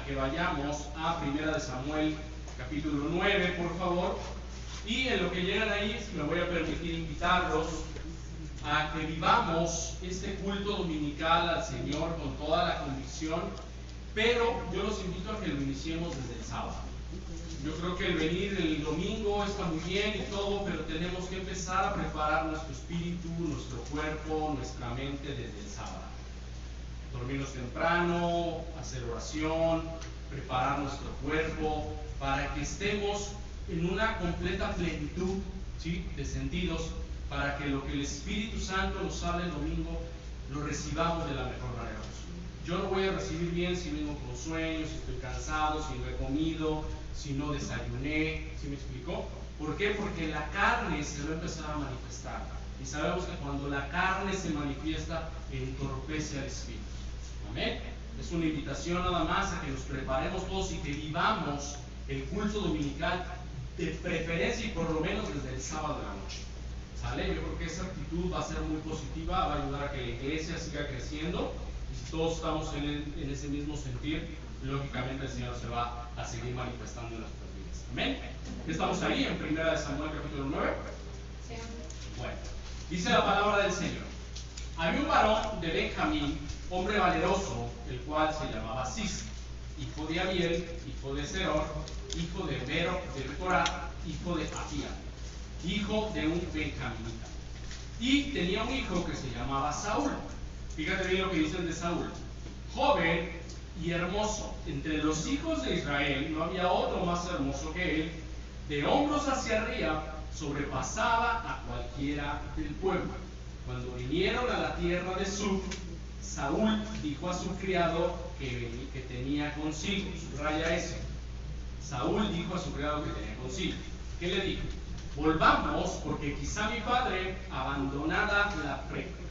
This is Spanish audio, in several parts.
a que vayamos a 1 Samuel capítulo 9, por favor. Y en lo que llegan ahí, me voy a permitir invitarlos a que vivamos este culto dominical al Señor con toda la convicción, pero yo los invito a que lo iniciemos desde el sábado. Yo creo que el venir el domingo está muy bien y todo, pero tenemos que empezar a preparar nuestro espíritu, nuestro cuerpo, nuestra mente desde el sábado. Dormirnos temprano, hacer oración, preparar nuestro cuerpo para que estemos en una completa plenitud, ¿sí?, de sentidos, para que lo que el Espíritu Santo nos hable el domingo lo recibamos de la mejor manera posible. Yo no voy a recibir bien si vengo con sueños, si estoy cansado, si no he comido, si no desayuné. ¿Sí me explicó? ¿Por qué? Porque la carne se va a empezar a manifestar. Y sabemos que cuando la carne se manifiesta, entorpece al Espíritu. Amén. Es una invitación nada más a que nos preparemos todos y que vivamos el culto dominical de preferencia y por lo menos desde el sábado de la noche. ¿Sale? Yo creo que esa actitud va a ser muy positiva, va a ayudar a que la iglesia siga creciendo, y si todos estamos en ese mismo sentir, lógicamente el Señor se va a seguir manifestando en nuestras vidas. Amén. Estamos ahí en 1 Samuel capítulo 9. Sí. Bueno, dice la palabra del Señor: había un varón de Benjamín, hombre valeroso, el cual se llamaba Cis, hijo de Abiel, hijo de Seror, hijo de Corá, hijo de Afía, hijo de un benjaminita. Y tenía un hijo que se llamaba Saúl. Fíjate bien lo que dicen de Saúl: joven y hermoso. Entre los hijos de Israel no había otro más hermoso que él. De hombros hacia arriba sobrepasaba a cualquiera del pueblo. Cuando vinieron a la tierra de Suf, Saúl dijo a su criado que tenía consigo, subraya eso. Saúl dijo a su criado que tenía consigo. ¿Qué le dijo? Volvamos, porque quizá mi padre, abandonada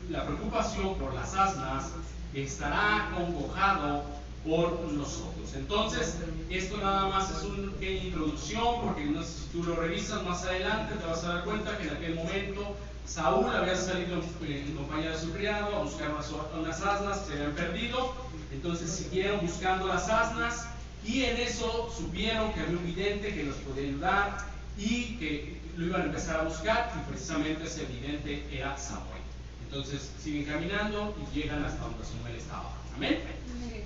la preocupación por las asnas, estará acongojado por nosotros. Entonces, esto nada más es una pequeña introducción, porque no sé si tú lo revisas más adelante, te vas a dar cuenta que en aquel momento Saúl había salido en compañía de su criado a buscar unas asnas que se habían perdido. Entonces siguieron buscando las asnas, y en eso supieron que había un vidente que los podía ayudar y que lo iban a empezar a buscar, y precisamente ese vidente era Samuel. Entonces siguen caminando y llegan hasta donde Samuel estaba. Amén.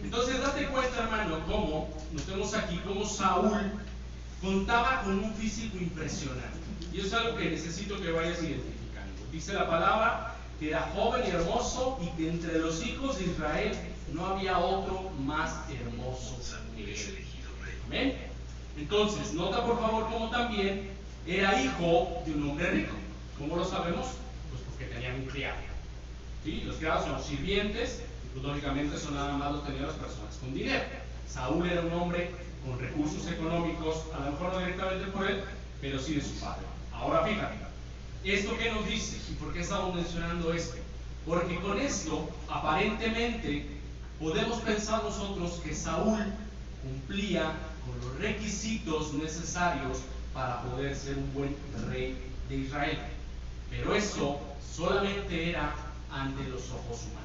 Entonces date cuenta, hermano, cómo notemos aquí cómo Saúl contaba con un físico impresionante, y eso es algo que necesito que vayas identificando. Dice la palabra que era joven y hermoso, y que entre los hijos de Israel no había otro más hermoso que él. Amén. Entonces, nota por favor cómo también era hijo de un hombre rico. ¿Cómo lo sabemos? Pues porque tenía un criado. ¿Sí? Los criados son los sirvientes, y pues lógicamente eso nada más lo tenían las personas con dinero. Saúl era un hombre con recursos económicos, a lo mejor no directamente por él, pero sí de su padre. Ahora fíjate, ¿esto qué nos dice? ¿Y por qué estamos mencionando esto? Porque con esto, aparentemente, podemos pensar nosotros que Saúl cumplía con los requisitos necesarios para poder ser un buen rey de Israel. Pero eso solamente era ante los ojos humanos.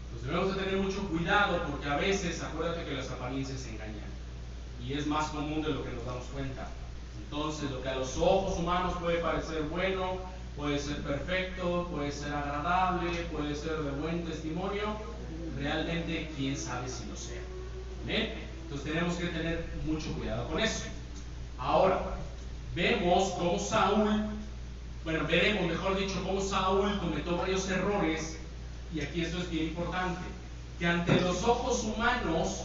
Entonces debemos de tener mucho cuidado, porque a veces, acuérdate que las apariencias engañan, y es más común de lo que nos damos cuenta. Entonces, lo que a los ojos humanos puede parecer bueno, puede ser perfecto, puede ser agradable, puede ser de buen testimonio, realmente quién sabe si lo sea. ¿Bien? Entonces tenemos que tener mucho cuidado con eso. Ahora, veremos, mejor dicho, cómo Saúl cometió varios errores, y aquí esto es bien importante, que ante los ojos humanos,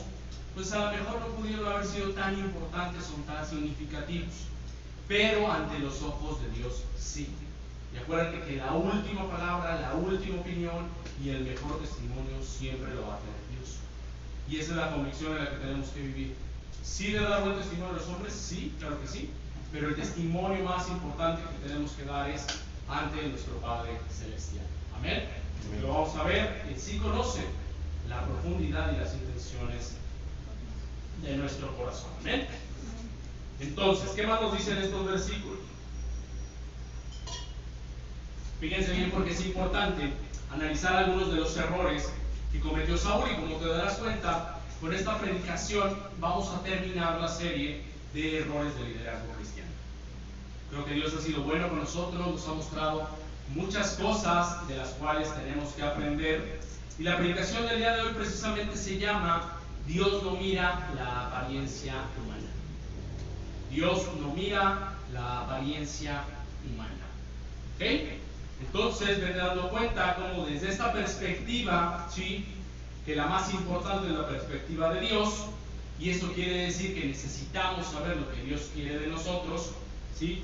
pues a lo mejor no pudieron haber sido tan importantes o tan significativos, pero ante los ojos de Dios sí. Y acuérdate que la última palabra, la última opinión y el mejor testimonio siempre lo va a tener Dios. Y esa es la convicción en la que tenemos que vivir. ¿Sí le da buen testimonio a los hombres? Sí, claro que sí. Pero el testimonio más importante que tenemos que dar es ante nuestro Padre Celestial. Amén. Y lo vamos a ver. Él sí conoce la profundidad y las intenciones de nuestro corazón. Amén. Entonces, ¿qué más nos dicen estos versículos? Fíjense bien, porque es importante analizar algunos de los errores que cometió Saúl, y como te darás cuenta, con esta predicación vamos a terminar la serie de errores de liderazgo cristiano. Creo que Dios ha sido bueno con nosotros, nos ha mostrado muchas cosas de las cuales tenemos que aprender. Y la predicación del día de hoy precisamente se llama Dios no mira la apariencia humana. Dios no mira la apariencia humana. ¿Ok? Entonces, ven dando cuenta como desde esta perspectiva, ¿sí?, que la más importante es la perspectiva de Dios, y eso quiere decir que necesitamos saber lo que Dios quiere de nosotros, ¿sí?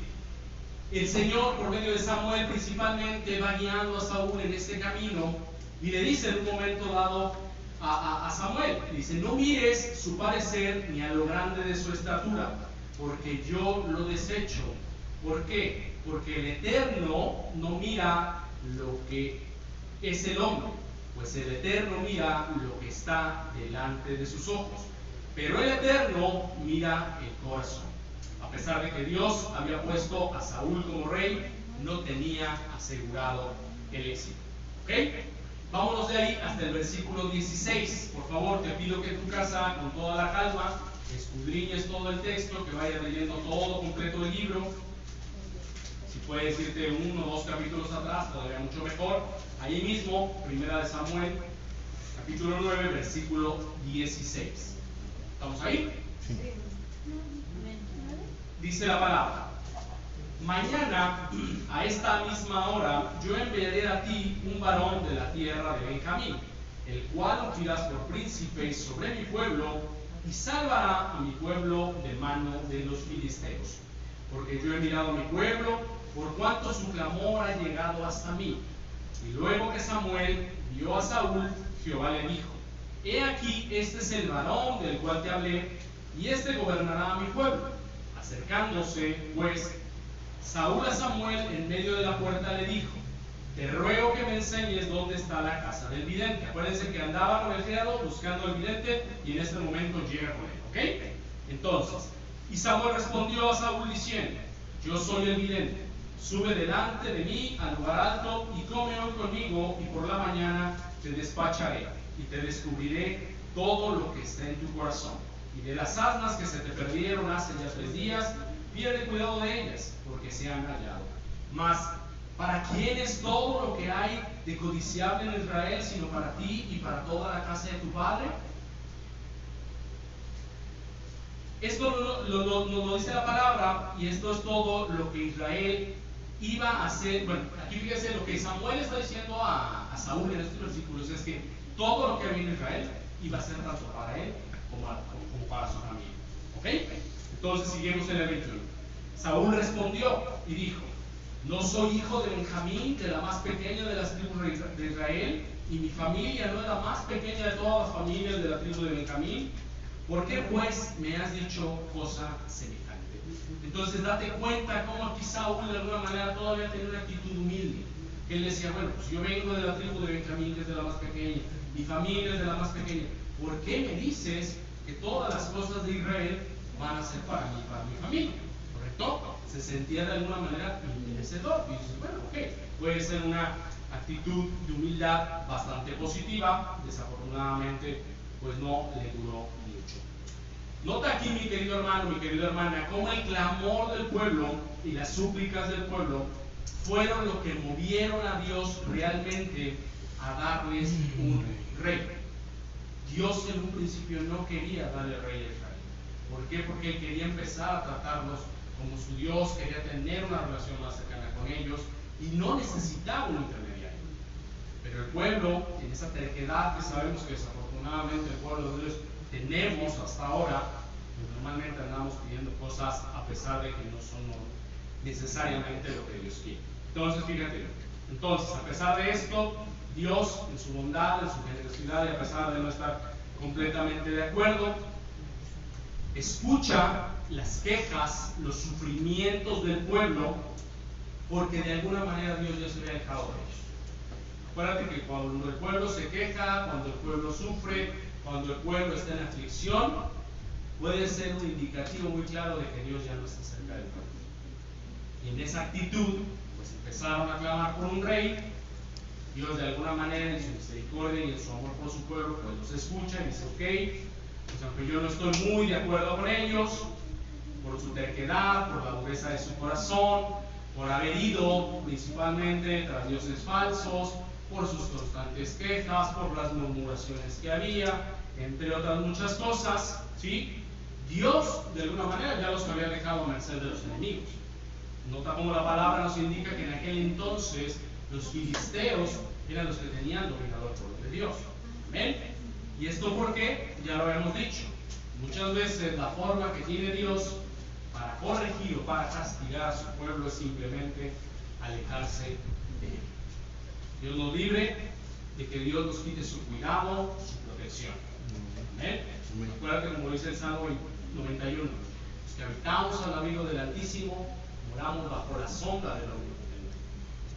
El Señor, por medio de Samuel principalmente, va guiando a Saúl en este camino y le dice en un momento dado a Samuel, dice: no mires su parecer ni a lo grande de su estatura, porque yo lo desecho. ¿Por qué? Porque el Eterno no mira lo que es el hombre, pues el Eterno mira lo que está delante de sus ojos, pero el Eterno mira el corazón. A pesar de que Dios había puesto a Saúl como rey, no tenía asegurado el éxito. ¿Ok? Vámonos de ahí hasta el versículo 16. Por favor, te pido que en tu casa, con toda la calma, escudriñes todo el texto, que vayas leyendo todo completo el libro. Si puedes irte 1 o 2 capítulos atrás, todavía mucho mejor. Ahí mismo, Primera de Samuel, capítulo 9, versículo 16. ¿Estamos ahí? Sí. Dice la palabra: mañana a esta misma hora yo enviaré a ti un varón de la tierra de Benjamín, el cual ungirás por príncipe sobre mi pueblo y salvará a mi pueblo de mano de los filisteos. Porque yo he mirado a mi pueblo, por cuanto su clamor ha llegado hasta mí. Y luego que Samuel vio a Saúl, Jehová le dijo: he aquí, este es el varón del cual te hablé, y este gobernará a mi pueblo. Acercándose, pues, Saúl a Samuel en medio de la puerta le dijo: te ruego que me enseñes dónde está la casa del vidente. Acuérdense que andaba con el criado buscando al vidente y en este momento llega con él. ¿Ok? Entonces, y Samuel respondió a Saúl diciendo: yo soy el vidente, sube delante de mí al lugar alto y come hoy conmigo, y por la mañana te despacharé y te descubriré todo lo que está en tu corazón. Y de las asnas que se te perdieron hace ya 3 días, pierde cuidado de ellas, porque se han hallado. Mas, ¿para quién es todo lo que hay de codiciable en Israel, sino para ti y para toda la casa de tu padre? Esto lo dice la palabra, y esto es todo lo que Israel iba a hacer. Bueno, aquí fíjese lo que Samuel está diciendo a Saúl en estos versículos: es que todo lo que había en Israel iba a ser tanto para él como para su familia. ¿Ok? Entonces seguimos en el 21. Saúl respondió y dijo: no soy hijo de Benjamín, de la más pequeña de las tribus de Israel, y mi familia no es la más pequeña de todas las familias de la tribu de Benjamín. ¿Por qué pues me has dicho cosa semejante? Entonces date cuenta cómo aquí Saúl de alguna manera todavía tenía una actitud humilde. Él decía: bueno, pues yo vengo de la tribu de Benjamín, que es de la más pequeña, mi familia es de la más pequeña. ¿Por qué me dices que todas las cosas de Israel van a ser para mí y para mi familia? ¿Correcto? Se sentía de alguna manera merecedor. Y dices: bueno, ok, puede ser una actitud de humildad bastante positiva. Desafortunadamente, pues no le duró mucho. Nota aquí, mi querido hermano, mi querida hermana, cómo el clamor del pueblo y las súplicas del pueblo fueron lo que movieron a Dios realmente a darles un rey. Dios en un principio no quería darle rey a Israel. ¿Por qué? Porque Él quería empezar a tratarlos como su Dios, quería tener una relación más cercana con ellos y no necesitaba un intermediario. Pero el pueblo, en esa terquedad que sabemos que desafortunadamente el pueblo de Dios tenemos hasta ahora, pues normalmente andamos pidiendo cosas a pesar de que no son necesariamente lo que Dios quiere. Entonces, fíjate, a pesar de esto, Dios en su bondad, en su generosidad, y a pesar de no estar completamente de acuerdo, escucha las quejas, los sufrimientos del pueblo, porque de alguna manera Dios ya se había dejado de ellos. Acuérdate que cuando el pueblo se queja, cuando el pueblo sufre, cuando el pueblo está en aflicción, puede ser un indicativo muy claro de que Dios ya no está cerca del pueblo. Y en esa actitud, pues empezaron a clamar por un rey. Dios de alguna manera en su misericordia y en su amor por su pueblo, pues los escucha y dice: ok, Pues aunque yo no estoy muy de acuerdo con ellos, por su terquedad, por la dureza de su corazón, por haber ido principalmente tras dioses falsos, por sus constantes quejas, por las murmuraciones que había, entre otras muchas cosas, ¿sí? Dios, de alguna manera, ya los había dejado a merced de los enemigos. Nota cómo la palabra nos indica que en aquel entonces los filisteos eran los que tenían dominado el pueblo de Dios. ¿Amén? ¿Y esto por qué? Ya lo habíamos dicho. Muchas veces la forma que tiene Dios para corregir o para castigar a su pueblo es simplemente alejarse de él. Dios nos libre de que Dios nos quite su cuidado, su protección. ¿Amén? Recuerda que como dice el Salmo 91, los que habitamos al abrigo del Altísimo, moramos bajo la sombra del Omnipotente.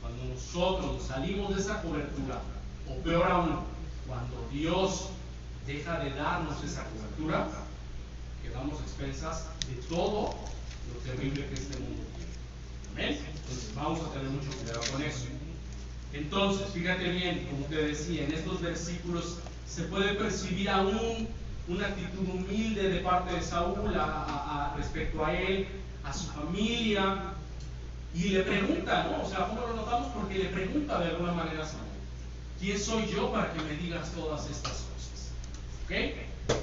Cuando nosotros salimos de esa cobertura, o peor aún, cuando Dios deja de darnos esa cobertura, quedamos a expensas de todo lo terrible que este mundo tiene. ¿Amén? Entonces vamos a tener mucho cuidado con eso. Entonces, fíjate bien, como te decía, en estos versículos se puede percibir aún una actitud humilde de parte de Saúl respecto a él, a su familia, y le pregunta, ¿no? O sea, ¿cómo lo notamos? Porque le pregunta de alguna manera a Saúl: ¿quién soy yo para que me digas todas estas cosas? ¿Ok?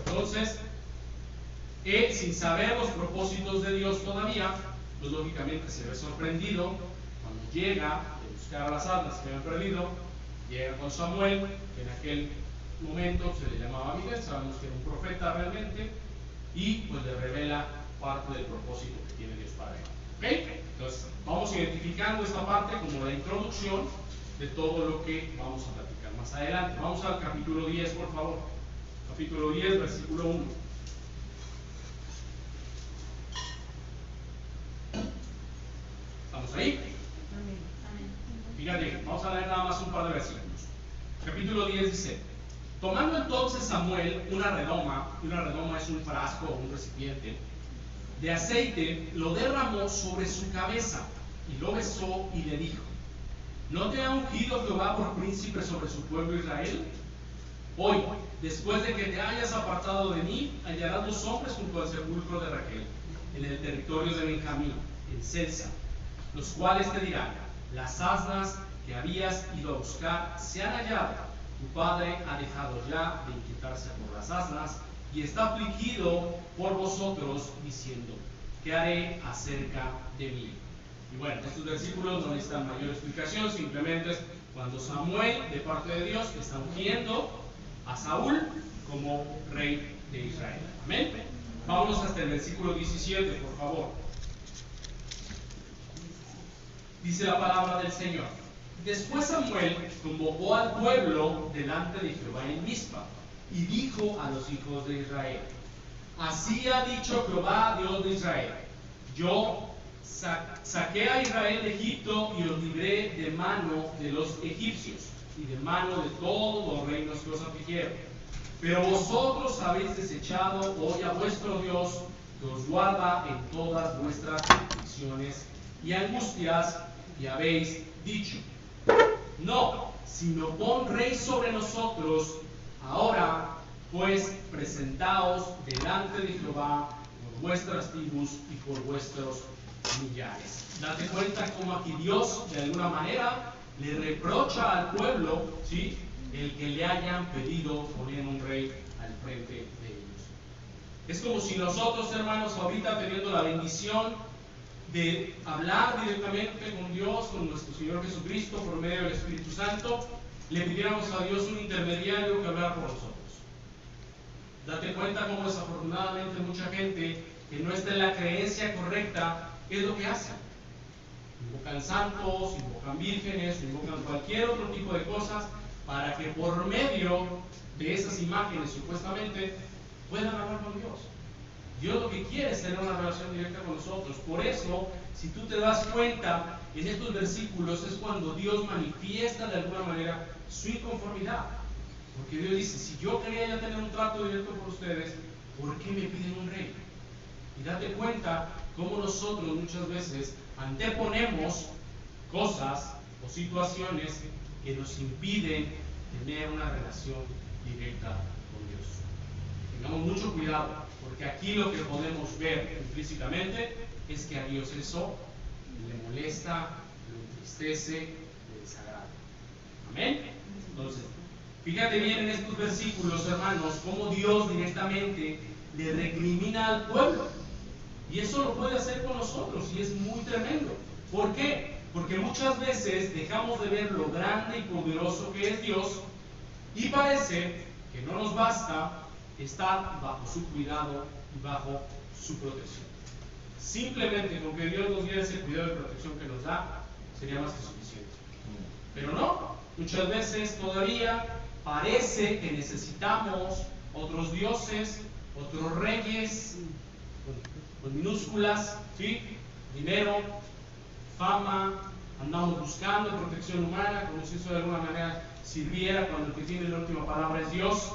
Entonces, él, sin saber los propósitos de Dios todavía, pues lógicamente se ve sorprendido cuando llega a buscar a las almas que habían perdido. Llega con Samuel, que en aquel momento se le llamaba Miguel, sabemos que era un profeta realmente, y pues le revela parte del propósito que tiene Dios para él. ¿Ok? Entonces, vamos identificando esta parte como la introducción de todo lo que vamos a platicar más adelante. Vamos al capítulo 10, por favor. Capítulo 10, versículo 1. ¿Estamos ahí? Fíjate, vamos a leer nada más un par de versículos. Capítulo 10 dice: tomando entonces Samuel una redoma, y una redoma es un frasco o un recipiente, de aceite, lo derramó sobre su cabeza, y lo besó y le dijo: ¿no te ha ungido Jehová por príncipe sobre su pueblo Israel? Hoy, después de que te hayas apartado de mí, hallarás 2 hombres junto al sepulcro de Raquel, en el territorio de Benjamín, en Selsa, los cuales te dirán: las asnas que habías ido a buscar se han hallado. Tu padre ha dejado ya de inquietarse por las asnas y está afligido por vosotros, diciendo: ¿qué haré acerca de mí? Y bueno, estos versículos no necesitan mayor explicación, simplemente es cuando Samuel, de parte de Dios, está ungiendo a Saúl como rey de Israel. Amén. Vámonos hasta el versículo 17, por favor. Dice la palabra del Señor: después Samuel convocó al pueblo delante de Jehová en Mizpa, y dijo a los hijos de Israel: así ha dicho Jehová, Dios de Israel: yo saqué a Israel de Egipto y os libré de mano de los egipcios y de mano de todos los reinos que os afligieron. Pero vosotros habéis desechado hoy a vuestro Dios, que os guarda en todas vuestras aflicciones y angustias, y habéis dicho: no, sino pon rey sobre nosotros. Ahora pues presentaos delante de Jehová por vuestras tribus y por vuestros millares. Date cuenta como aquí Dios de alguna manera le reprocha al pueblo, ¿sí?, el que le hayan pedido poner un rey al frente de ellos. Es como si nosotros, hermanos, ahorita teniendo la bendición de hablar directamente con Dios, con nuestro Señor Jesucristo por medio del Espíritu Santo, le pidiéramos a Dios un intermediario que hablara por nosotros. Date cuenta cómo desafortunadamente mucha gente que no está en la creencia correcta, ¿qué es lo que hace? Invocan santos, invocan vírgenes, invocan cualquier otro tipo de cosas para que por medio de esas imágenes supuestamente puedan hablar con Dios. Dios lo que quiere es tener una relación directa con nosotros. Por eso, si tú te das cuenta, en estos versículos es cuando Dios manifiesta de alguna manera su inconformidad. Porque Dios dice: si yo quería ya tener un trato directo con ustedes, ¿por qué me piden un rey? Y date cuenta cómo nosotros muchas veces anteponemos cosas o situaciones que nos impiden tener una relación directa con Dios. Tengamos mucho cuidado, porque aquí lo que podemos ver implícitamente es que a Dios eso le molesta, lo entristece, le desagrada. Amén. Entonces, fíjate bien en estos versículos, hermanos, cómo Dios directamente le recrimina al pueblo. Y eso lo puede hacer con nosotros, y es muy tremendo. ¿Por qué? Porque muchas veces dejamos de ver lo grande y poderoso que es Dios, y parece que no nos basta estar bajo su cuidado y bajo su protección. Simplemente con que Dios nos diera ese cuidado y protección que nos da, sería más que suficiente. Pero no, muchas veces todavía parece que necesitamos otros dioses, otros reyes, con minúsculas, ¿sí? Dinero, fama, andamos buscando protección humana, como si eso de alguna manera sirviera cuando el que tiene la última palabra es Dios.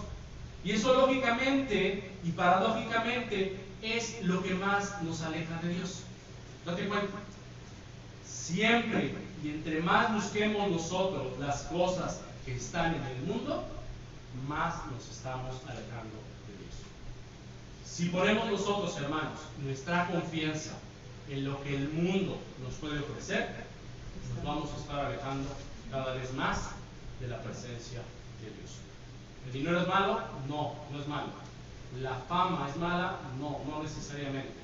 Y eso lógicamente y paradójicamente es lo que más nos aleja de Dios. Date cuenta. Siempre y entre más busquemos nosotros las cosas que están en el mundo, más nos estamos alejando de Dios. Si ponemos nosotros, hermanos, nuestra confianza en lo que el mundo nos puede ofrecer, nos vamos a estar alejando cada vez más de la presencia de Dios. ¿El dinero es malo? No, no es malo. ¿La fama es mala? No, no necesariamente.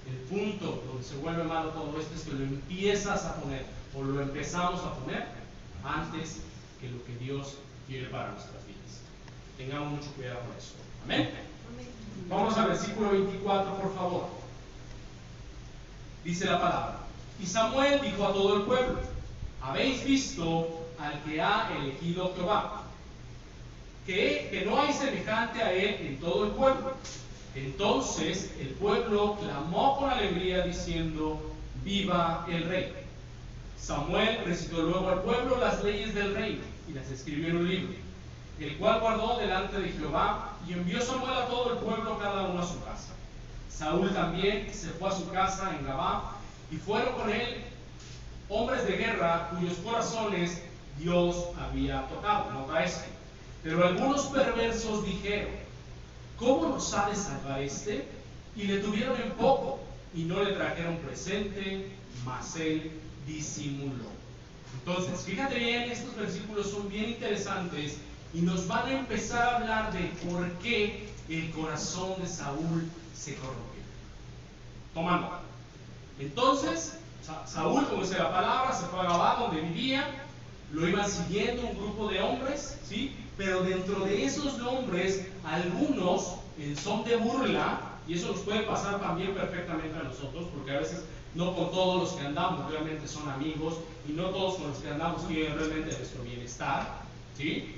El punto donde se vuelve malo todo esto es que lo empiezas a poner o lo empezamos a poner antes que lo que Dios quiere para nuestras vidas. Tengamos mucho cuidado con eso. Amén. Vamos al versículo 24, por favor. Dice la palabra: y Samuel dijo a todo el pueblo: ¿habéis visto al que ha elegido Jehová? Que no hay semejante a él en todo el pueblo. Entonces el pueblo clamó con alegría diciendo: viva el rey. Samuel recitó luego al pueblo las leyes del rey y las escribió en un libro, el cual guardó delante de Jehová, y envió Samuel a todo el pueblo, cada uno a su casa. Saúl también se fue a su casa en Gabá, y fueron con él hombres de guerra cuyos corazones Dios había tocado. Nota esto. Pero algunos perversos dijeron: ¿cómo nos ha de salvar este? Y le tuvieron en poco, y no le trajeron presente, mas él disimuló. Entonces, fíjate bien, estos versículos son bien interesantes y nos van a empezar a hablar de por qué el corazón de Saúl se corrompió. Toma nota. Entonces, Saúl, como dice la palabra, se fue a Gabá, donde vivía, lo iban siguiendo un grupo de hombres, ¿sí? Pero dentro de esos hombres, algunos, en son de burla, y eso nos puede pasar también perfectamente a nosotros, porque a veces no con todos los que andamos realmente son amigos, y no todos con los que andamos quieren realmente nuestro bienestar, ¿sí?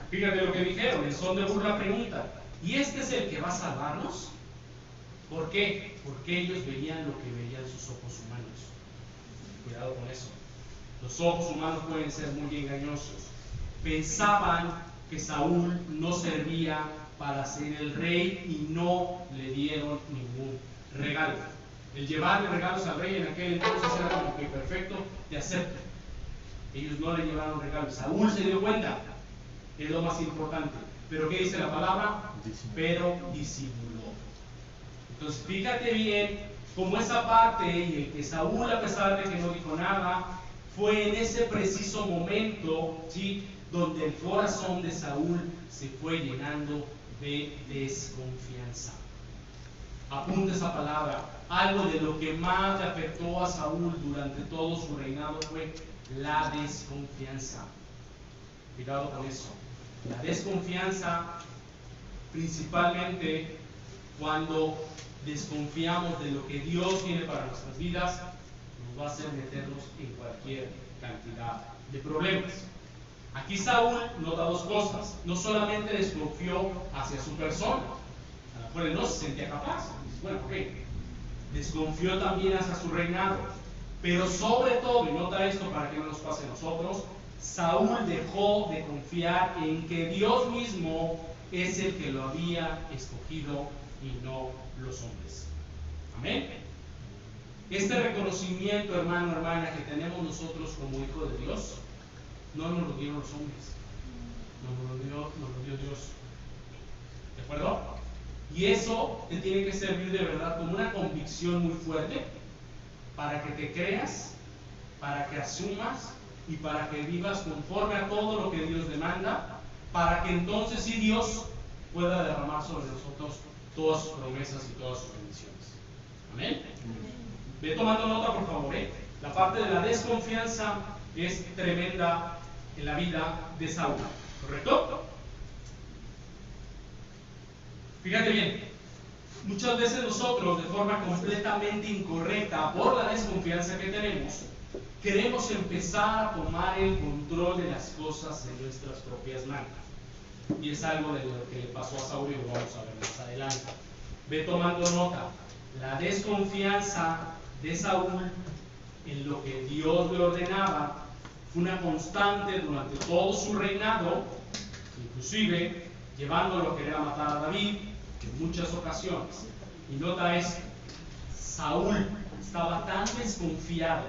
Fíjate lo que dijeron, en son de burla preguntan: ¿y este es el que va a salvarnos? ¿Por qué? Porque ellos veían lo que veían sus ojos humanos. Cuidado con eso. Los ojos humanos pueden ser muy engañosos. Pensaban que Saúl no servía para ser el rey y no le dieron ningún regalo. El llevarle regalos al rey en aquel entonces era como que perfecto, te acepto. Ellos no le llevaron regalos. Saúl se dio cuenta, es lo más importante. Pero ¿qué dice la palabra? Pero disimuló. Entonces fíjate bien cómo esa parte y el que Saúl, a pesar de que no dijo nada, fue en ese preciso momento, ¿sí?, donde el corazón de Saúl se fue llenando de desconfianza. Apunta esa palabra. Algo de lo que más le afectó a Saúl durante todo su reinado fue la desconfianza. Cuidado con eso. La desconfianza, principalmente cuando desconfiamos de lo que Dios tiene para nuestras vidas, nos va a hacer meternos en cualquier cantidad de problemas. Aquí Saúl nota dos cosas. No solamente desconfió hacia su persona, a la cual no se sentía capaz. Bueno, ok. Desconfió también hacia su reinado. Pero sobre todo, y nota esto para que no nos pase a nosotros, Saúl dejó de confiar en que Dios mismo es el que lo había escogido y no los hombres. Amén. Este reconocimiento, hermano, hermana, que tenemos nosotros como hijos de Dios, no nos lo dieron los hombres, nos lo dio Dios. ¿De acuerdo? Y eso te tiene que servir de verdad como una convicción muy fuerte para que te creas, para que asumas y para que vivas conforme a todo lo que Dios demanda, para que entonces sí Dios pueda derramar sobre nosotros todas sus promesas y todas sus bendiciones. Amén. Ve tomando nota, por favor. La parte de la desconfianza es tremenda en la vida de Saúl, ¿correcto? Fíjate bien, muchas veces nosotros, de forma completamente incorrecta, por la desconfianza que tenemos, queremos empezar a tomar el control de las cosas en nuestras propias manos. Y es algo de lo que le pasó a Saúl y lo vamos a ver más adelante. Ve tomando nota. La desconfianza de Saúl en lo que Dios le ordenaba fue una constante durante todo su reinado, inclusive llevándolo a querer matar a David en muchas ocasiones. Y nota esto: Saúl estaba tan desconfiado,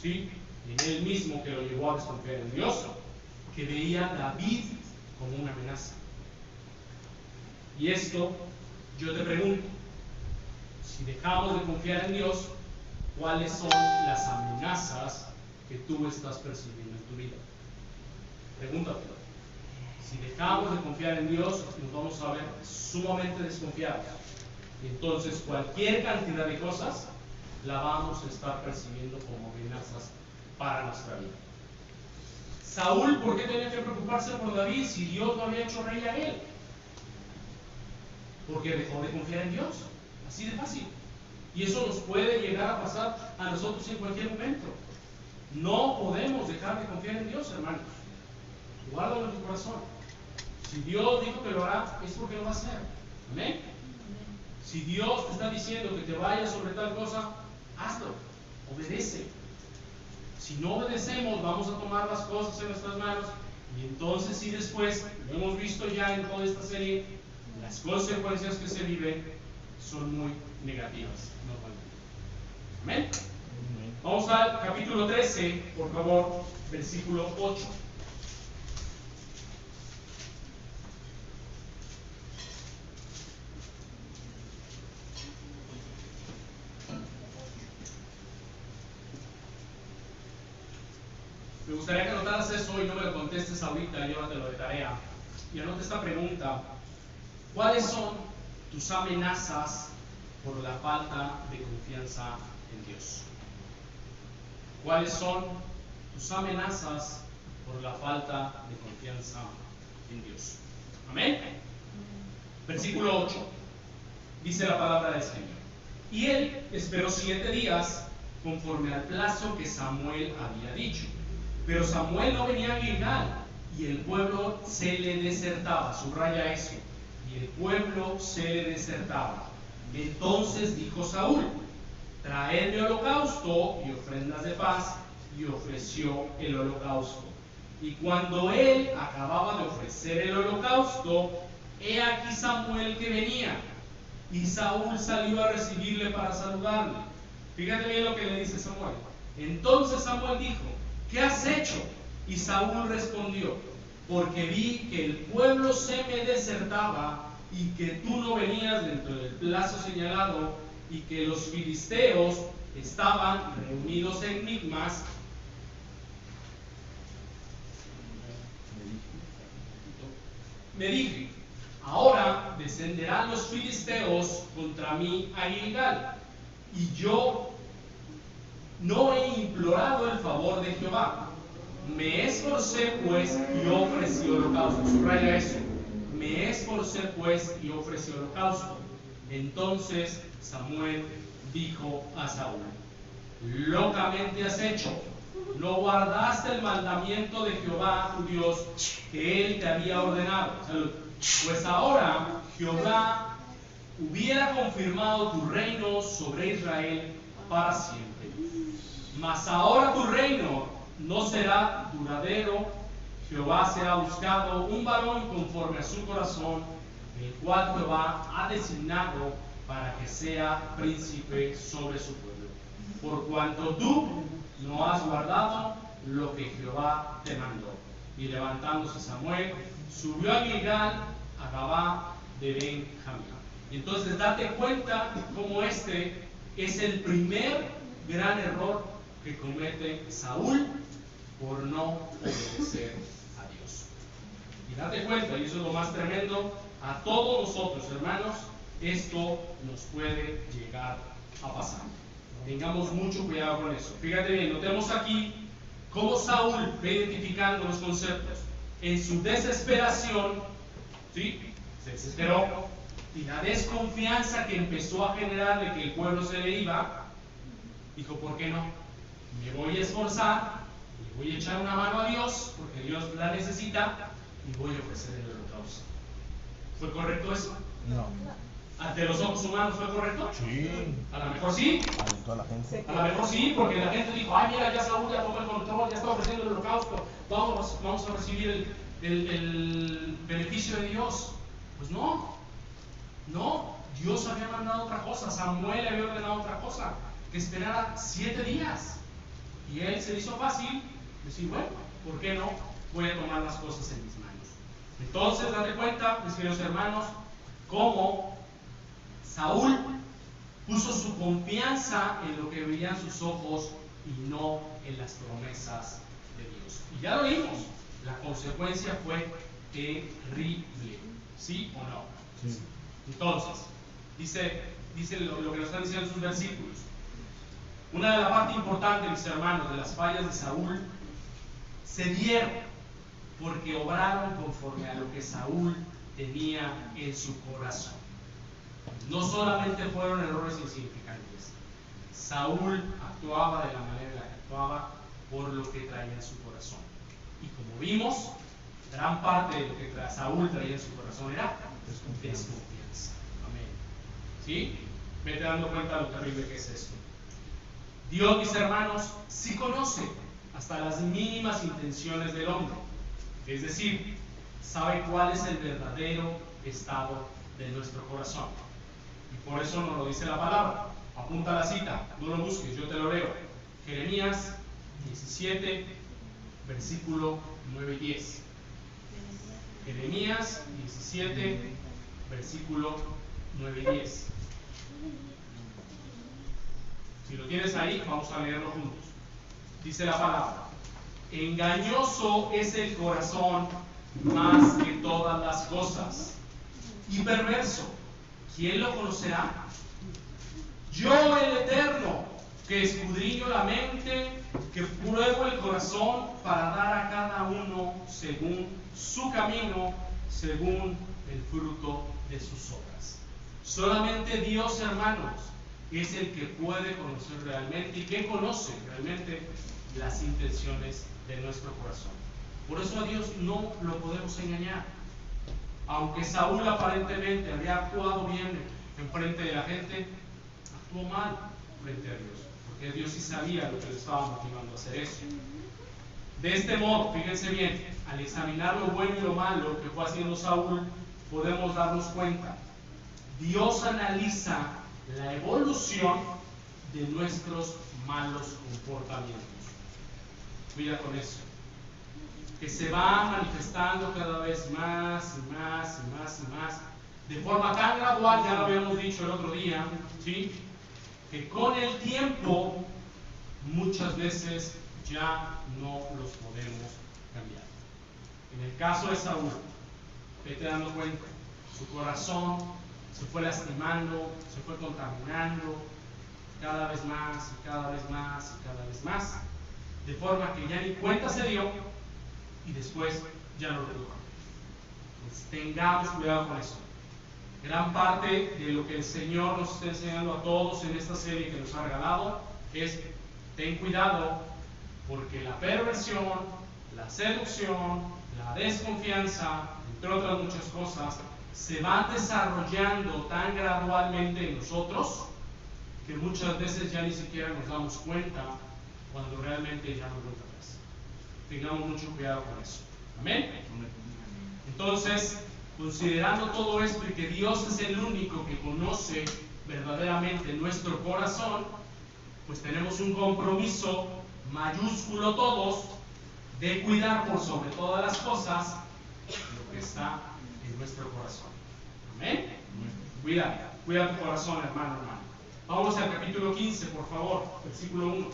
¿sí?, en él mismo, que lo llevó a desconfiar en Dios, que veía a David como una amenaza. Y esto, yo te pregunto, si dejamos de confiar en Dios, ¿cuáles son las amenazas que tú estás percibiendo en tu vida? Pregúntatelo. Si dejamos de confiar en Dios, nos vamos a ver sumamente desconfiados. Y entonces cualquier cantidad de cosas la vamos a estar percibiendo como amenazas para nuestra vida. Saúl, ¿por qué tenía que preocuparse por David si Dios lo había hecho rey a él? Porque dejó de confiar en Dios. Así de fácil. Y eso nos puede llegar a pasar a nosotros en cualquier momento. No podemos dejar de confiar en Dios, hermanos. Guárdalo en tu corazón. Si Dios dijo que lo hará, es porque lo va a hacer. Amén. Si Dios te está diciendo que te vayas sobre tal cosa, hazlo. Obedece. Si no obedecemos, vamos a tomar las cosas en nuestras manos, y entonces sí, después, lo hemos visto ya en toda esta serie, las consecuencias que se viven son muy negativas normalmente. Amén. Vamos al capítulo 13, por favor, versículo 8. Me gustaría que anotaras eso y no me lo contestes ahorita, llévatelo de tarea. Y anota esta pregunta: ¿cuáles son tus amenazas por la falta de confianza en Dios? ¿Cuáles son tus amenazas por la falta de confianza en Dios? Amén. Versículo 8. Dice la palabra del Señor: y él esperó 7 días conforme al plazo que Samuel había dicho. Pero Samuel no venía a Gilgal, y el pueblo se le desertaba. Subraya eso. Y el pueblo se le desertaba. Entonces dijo Saúl: traedme holocausto y ofrendas de paz. Y ofreció el holocausto. Y cuando él acababa de ofrecer el holocausto, he aquí Samuel que venía. Y Saúl salió a recibirle para saludarle. Fíjate bien lo que le dice Samuel. Entonces Samuel dijo: ¿qué has hecho? Y Saúl respondió: porque vi que el pueblo se me desertaba y que tú no venías dentro del plazo señalado, y que los filisteos estaban reunidos en Micmas. Me dije: ahora descenderán los filisteos contra mí a Gilgal, y yo no he implorado el favor de Jehová. Me esforcé pues y ofrecí holocausto. Subraya eso. Me esforcé pues y ofrecí holocausto. Entonces Samuel dijo a Saúl: locamente has hecho. No guardaste el mandamiento de Jehová tu Dios, que él te había ordenado. Salud. Pues ahora Jehová hubiera confirmado tu reino sobre Israel para siempre. Mas ahora tu reino no será duradero. Jehová será buscado un varón conforme a su corazón, el cual Jehová ha designado para que sea príncipe sobre su pueblo. Por cuanto tú no has guardado lo que Jehová te mandó. Y levantándose Samuel, subió a Gilgal, a Gabá de Benjamín. Y entonces date cuenta cómo este es el primer gran error que comete Saúl por no obedecer a Dios. Y date cuenta, y eso es lo más tremendo, a todos nosotros, hermanos, esto nos puede llegar a pasar. Tengamos mucho cuidado con eso. Fíjate bien, notemos aquí cómo Saúl va identificando los conceptos. En su desesperación, ¿sí?, se desesperó, y la desconfianza que empezó a generar de que el pueblo se le iba, dijo, ¿por qué no? Me voy a esforzar, le voy a echar una mano a Dios, porque Dios la necesita, y voy a ofrecer el holocausto. ¿Fue correcto eso? No. ¿Ante los ojos humanos fue correcto? Sí. A lo mejor sí. Alentó a la gente. A lo mejor sí, porque la gente dijo, ay, mira, ya Saúl ya tomó el control, ya está ofreciendo el holocausto, vamos a recibir el beneficio de Dios. Pues no, Dios había mandado otra cosa, Samuel había ordenado otra cosa, que esperara 7 días. Y él se le hizo fácil decir, bueno, ¿por qué no? Voy a tomar las cosas en mis manos. Entonces, date cuenta, mis queridos hermanos, cómo Saúl puso su confianza en lo que veían sus ojos y no en las promesas de Dios. Y ya lo vimos, la consecuencia fue terrible, ¿sí o no? Sí. Entonces, dice lo que nos están diciendo sus versículos. Una de las partes importantes, mis hermanos, de las fallas de Saúl, se dieron porque obraron conforme a lo que Saúl tenía en su corazón. No solamente fueron errores insignificantes. Saúl actuaba de la manera en la que actuaba por lo que traía en su corazón. Y como vimos, gran parte de lo que Saúl traía en su corazón era desconfianza. Amén. ¿Sí? Vete dando cuenta de lo terrible que es esto. Dios, mis hermanos, sí conoce hasta las mínimas intenciones del hombre. Es decir, sabe cuál es el verdadero estado de nuestro corazón. Y por eso nos lo dice la palabra. Apunta la cita, no lo busques, yo te lo leo. Jeremías 17, versículo 9 y 10. Jeremías 17, versículo 9 y 10. Si lo tienes ahí, vamos a leerlo juntos. Dice la palabra: engañoso es el corazón más que todas las cosas, y perverso, ¿quién lo conocerá? Yo, el Eterno, que escudriño la mente, que pruebo el corazón para dar a cada uno según su camino, según el fruto de sus obras. Solamente Dios, hermanos, es el que puede conocer realmente y que conoce realmente las intenciones de nuestro corazón. Por eso a Dios no lo podemos engañar. Aunque Saúl aparentemente había actuado bien en frente de la gente, actuó mal frente a Dios, porque Dios sí sabía lo que le estaba motivando a hacer eso. De este modo, fíjense bien, al examinar lo bueno y lo malo que fue haciendo Saúl, podemos darnos cuenta. Dios analiza la evolución de nuestros malos comportamientos. Cuida con eso. Que se va manifestando cada vez más y más y más y más, de forma tan gradual, ya lo habíamos dicho el otro día, ¿sí?, que con el tiempo muchas veces ya no los podemos cambiar. En el caso de Saúl, vete dando cuenta, su corazón se fue lastimando, se fue contaminando cada vez más y cada vez más y cada vez más, de forma que ya ni cuenta se dio y después ya no lo tuvo. Pues tengamos cuidado con eso. Gran parte de lo que el Señor nos está enseñando a todos en esta serie que nos ha regalado es: ten cuidado, porque la perversión, la seducción, la desconfianza, entre otras muchas cosas, se van desarrollando tan gradualmente en nosotros que muchas veces ya ni siquiera nos damos cuenta cuando realmente ya no lo atrás. Tengamos mucho cuidado con eso. ¿Amén? Entonces, considerando todo esto y que Dios es el único que conoce verdaderamente nuestro corazón, pues tenemos un compromiso mayúsculo todos de cuidar por sobre todas las cosas lo que está en nuestro corazón. ¿Amén? Cuida tu corazón, hermano. Vamos al capítulo 15, por favor, versículo 1.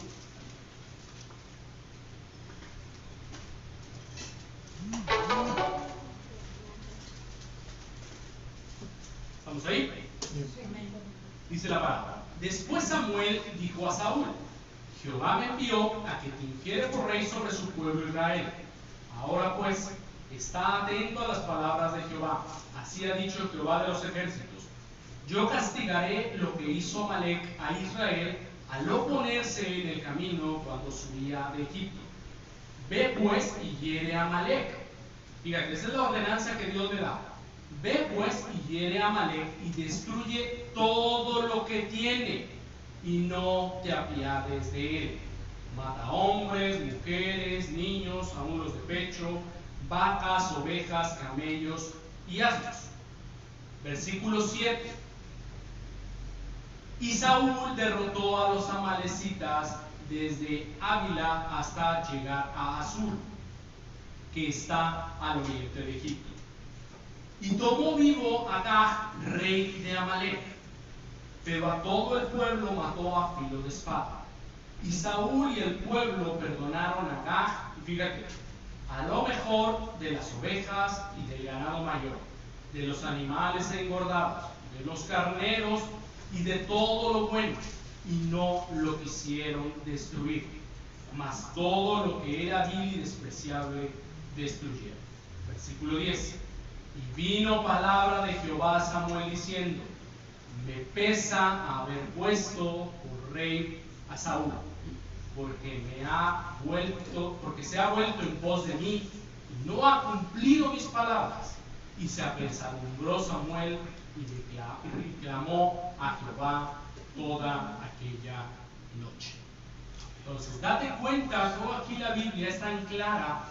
¿Estamos ahí? Dice la palabra. Después Samuel dijo a Saúl: Jehová me envió a que te ungiere por rey sobre su pueblo Israel. Ahora pues, está atento a las palabras de Jehová. Así ha dicho Jehová de los ejércitos: yo castigaré lo que hizo Amalec a Israel al oponerse en el camino cuando subía de Egipto. Ve pues y hiere a Amalec. Fíjate, esa es la ordenanza que Dios le da. Ve pues y hiere a Amalec y destruye todo lo que tiene, y no te apiades de él. Mata hombres, mujeres, niños, aun los de pecho, vacas, ovejas, camellos y asnos. Versículo 7. Y Saúl derrotó a los amalecitas desde Ávila hasta llegar a Asur, que está al oriente de Egipto. Y tomó vivo a Agag, rey de Amalec, pero a todo el pueblo mató a filo de espada. Y Saúl y el pueblo perdonaron a Agag, y fíjate, a lo mejor de las ovejas y del ganado mayor, de los animales engordados, de los carneros y de todo lo bueno, y no lo quisieron destruir, mas todo lo que era vil y despreciable destruyeron. Versículo 10. Y vino palabra de Jehová a Samuel diciendo: me pesa haber puesto por rey a Saúl, porque se ha vuelto en pos de mí y no ha cumplido mis palabras. Y se apesadumbró Samuel y clamó a Jehová toda aquella noche. Entonces, date cuenta cómo aquí la Biblia es tan clara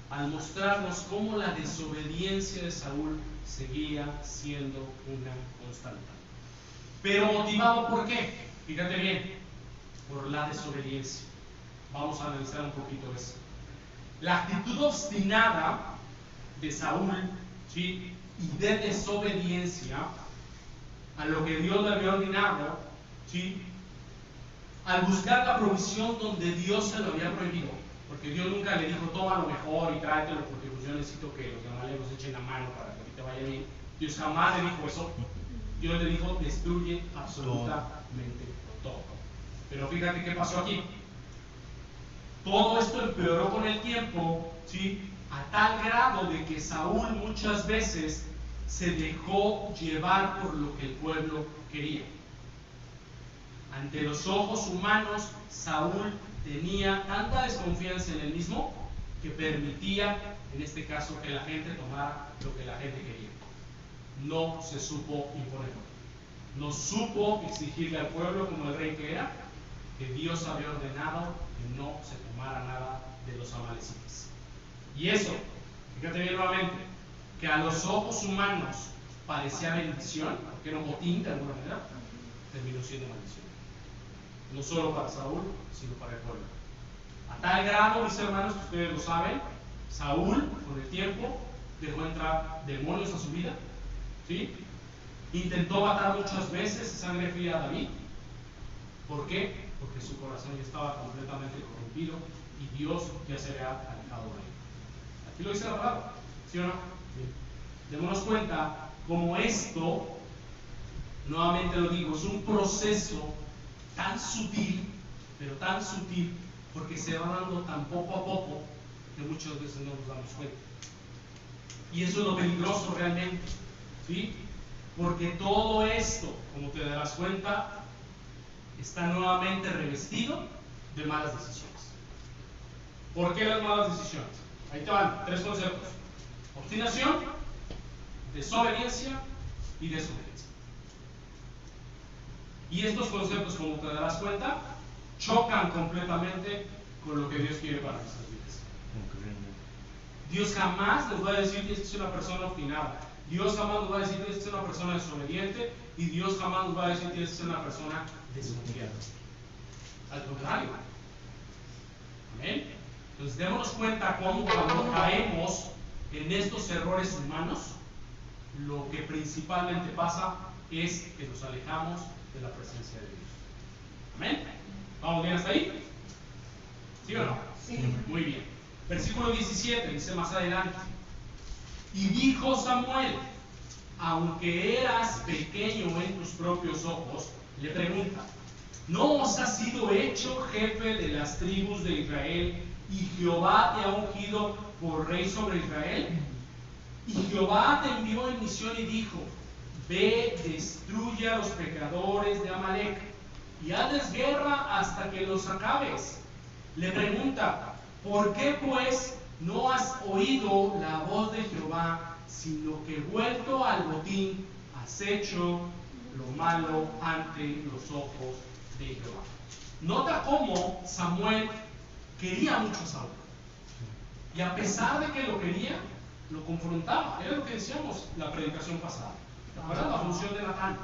al mostrarnos cómo la desobediencia de Saúl seguía siendo una constante. Pero motivado ¿por qué? Fíjate bien, por la desobediencia. Vamos a analizar un poquito eso. La actitud obstinada de Saúl, ¿sí?, y de desobediencia a lo que Dios le había ordenado, ¿sí?, al buscar la provisión donde Dios se lo había prohibido, porque Dios nunca le dijo: toma lo mejor y tráetelo porque pues yo necesito que los amalecos echen la mano para que a ti te vaya bien. Dios jamás le dijo eso. Dios le dijo: destruye absolutamente todo. Pero fíjate qué pasó aquí. Todo esto empeoró con el tiempo, ¿sí?, a tal grado de que Saúl muchas veces se dejó llevar por lo que el pueblo quería. Ante los ojos humanos, Saúl tenía tanta desconfianza en él mismo que permitía, en este caso, que la gente tomara lo que la gente quería. No se supo imponer, no supo exigirle al pueblo, como el rey que era, que Dios había ordenado que no se tomara nada de los amalecitas. Y eso, fíjate bien nuevamente, que a los ojos humanos parecía bendición, porque era un botín de alguna manera, terminó siendo maldición. No solo para Saúl, sino para el pueblo. A tal grado, mis hermanos, que ustedes lo saben, Saúl, con el tiempo, dejó entrar demonios a su vida, ¿sí? Intentó matar muchas veces sangre fría a David. ¿Por qué? Porque su corazón ya estaba completamente corrompido y Dios ya se había alejado de él. Aquí lo dice la palabra, ¿sí o no? Sí. Démonos cuenta como esto, nuevamente lo digo, es un proceso tan sutil, pero tan sutil, porque se va dando tan poco a poco que muchas veces no nos damos cuenta. Y eso es lo peligroso realmente, ¿sí? Porque todo esto, como te darás cuenta, está nuevamente revestido de malas decisiones. ¿Por qué las malas decisiones? Ahí te van 3 conceptos: obstinación, desobediencia y desobediencia. Y estos conceptos, como te darás cuenta, chocan completamente con lo que Dios quiere para nuestras vidas. Dios jamás nos va a decir que esta es una persona obstinada. Dios jamás nos va a decir que esta es una persona desobediente. Y Dios jamás nos va a decir que esta es una persona desconfiada. Al contrario. ¿Amén? Entonces démonos cuenta cómo cuando caemos en estos errores humanos, lo que principalmente pasa es que nos alejamos de la presencia de Dios. ¿Amén? ¿Vamos bien hasta ahí? ¿Sí o no? Sí. Muy bien. Versículo 17 dice más adelante: y dijo Samuel, aunque eras pequeño en tus propios ojos, le pregunta, ¿no os has sido hecho jefe de las tribus de Israel y Jehová te ha ungido por rey sobre Israel? Y Jehová te envió en misión y dijo, ve, destruye a los pecadores de Amalec y hazles guerra hasta que los acabes. Le pregunta, ¿por qué pues no has oído la voz de Jehová, sino que vuelto al botín has hecho lo malo ante los ojos de Jehová? Nota cómo Samuel quería mucho a Saúl, y a pesar de que lo quería, lo confrontaba. Era lo que decíamos la predicación pasada. ¿Te acuerdas la función de Natán?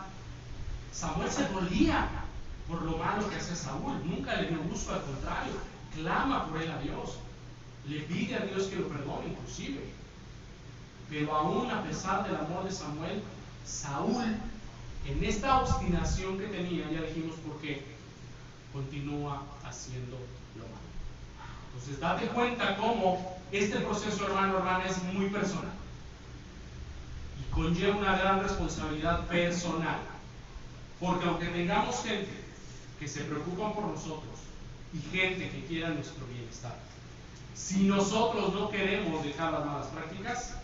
Samuel se dolía por lo malo que hacía Saúl, nunca le dio gusto, al contrario, clama por él a Dios, le pide a Dios que lo perdone inclusive. Pero aún a pesar del amor de Samuel, Saúl, en esta obstinación que tenía, ya dijimos por qué, continúa haciendo lo malo. Entonces date cuenta cómo este proceso, hermano, hermana, es muy personal y conlleva una gran responsabilidad personal, porque aunque tengamos gente que se preocupa por nosotros y gente que quiera nuestro bienestar, si nosotros no queremos dejar las malas prácticas,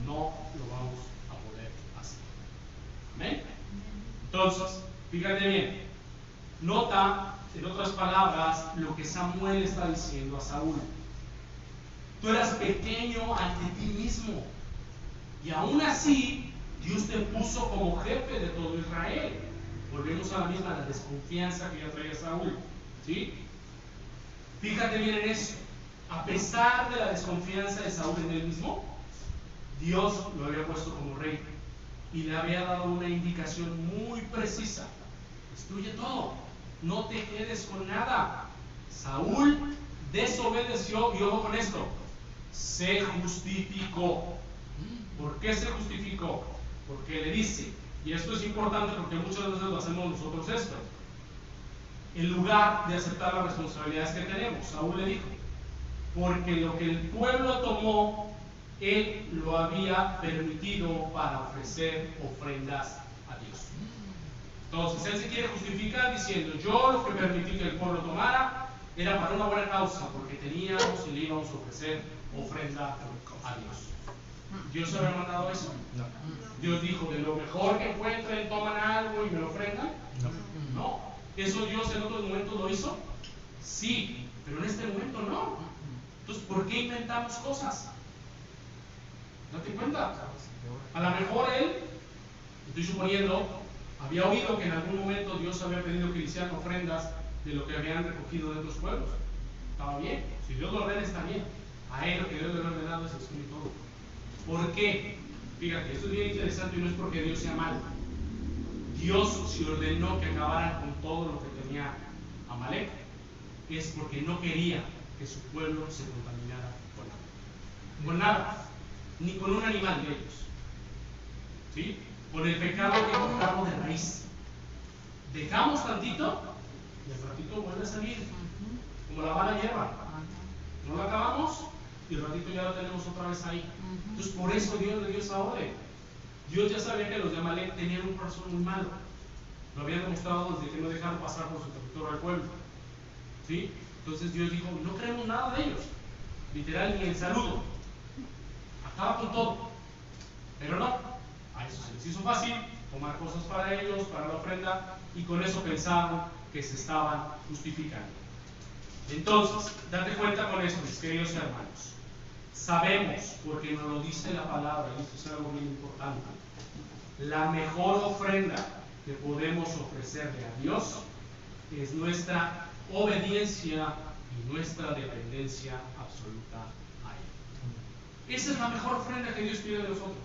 no lo vamos a poder hacer. ¿Amén? Entonces, fíjate bien, nota, en otras palabras, lo que Samuel está diciendo a Saúl. Tú eras pequeño ante ti mismo, y aún así Dios te puso como jefe de todo Israel. Volvemos a la misma, la desconfianza que ya traía Saúl, ¿sí? Fíjate bien en eso. A pesar de la desconfianza de Saúl en él mismo, Dios lo había puesto como rey y le había dado una indicación muy precisa: destruye todo, no te quedes con nada. Saúl desobedeció, y ojo con esto, se justificó. ¿Por qué se justificó? Porque le dice, y esto es importante porque muchas veces lo hacemos nosotros esto, en lugar de aceptar las responsabilidades que tenemos, Saúl le dijo, porque lo que el pueblo tomó, él lo había permitido para ofrecer ofrendas a Dios. Entonces él se quiere justificar diciendo, yo lo que permití que el pueblo tomara era para una buena causa, porque teníamos y le íbamos a ofrecer ofrenda a Dios. ¿Dios había mandado eso? No. Dios dijo, de lo mejor que encuentren toman algo y me lo ofrendan. No. ¿Eso Dios en otros momentos lo hizo? Sí, pero en este momento no. Entonces, ¿por qué inventamos cosas? Date cuenta. A lo mejor él, estoy suponiendo, había oído que en algún momento Dios había pedido que hicieran ofrendas de lo que habían recogido de otros pueblos. Estaba bien. Si Dios lo ordena, está bien. A él lo que Dios le ha ordenado es el y todo. ¿Por qué? Fíjate, esto es bien interesante y no es porque Dios sea malo. Dios se ordenó que acabaran con todo lo que tenía Amalek, es porque no quería que su pueblo se contaminara con nada, ni con un animal de ellos, ¿sí? Con el pecado que cortamos de raíz. Dejamos tantito y al ratito vuelve a salir, como la mala hierba. No la acabamos y el ratito ya lo tenemos otra vez ahí. Entonces por eso Dios le dio esa orden. Dios ya sabía que los de Amalek tenían un corazón muy malo. Lo habían demostrado desde que no dejaron pasar por su territorio al pueblo, ¿sí? Entonces Dios dijo, no queremos nada de ellos, literal, ni el saludo, acaba con todo. Pero no, a eso se les hizo fácil tomar cosas para ellos, para la ofrenda, y con eso pensaron que se estaban justificando. Entonces, date cuenta con esto, mis queridos hermanos. Sabemos, porque nos lo dice la palabra, y esto es algo muy importante, la mejor ofrenda que podemos ofrecerle a Dios es nuestra obediencia y nuestra dependencia absoluta a Él. Esa es la mejor ofrenda que Dios pide de nosotros.